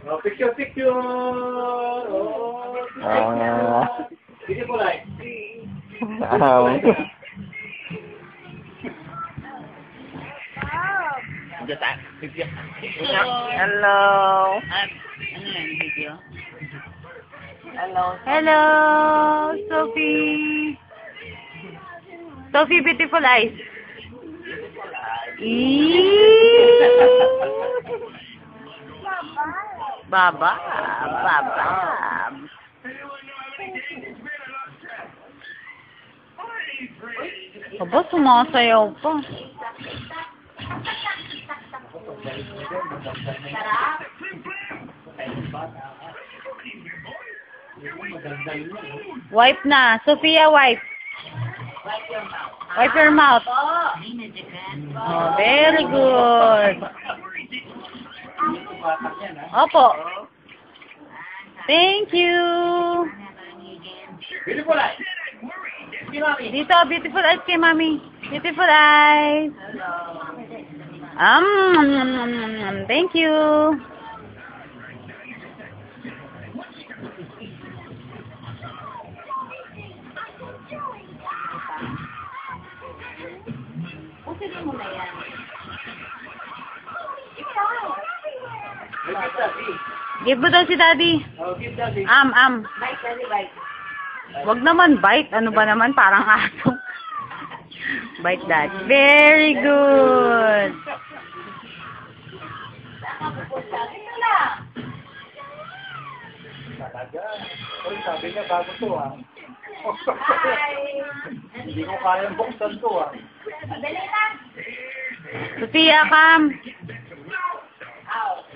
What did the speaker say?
Oh, picture, picture. Oh, sige po lang. Hello. Hello, Sophie. Sophie, beautiful eyes. Baba. Aba, sumasayaw pa. Wipe na. Sophia, wipe. Wipe your mouth. Oh, very good. Opo. Thank you. Beautiful eyes. Dito, beautiful eyes kay Mami. Beautiful eyes. Thank you. Give mo daw si Daddy. Bite, Daddy, bite. Wag naman bite. Ano ba naman? Parang aso. Bite, Daddy. Very good. Talaga. Uy, sabi niya bago to Hindi ko kayang buksan to Sophia, come. Ow.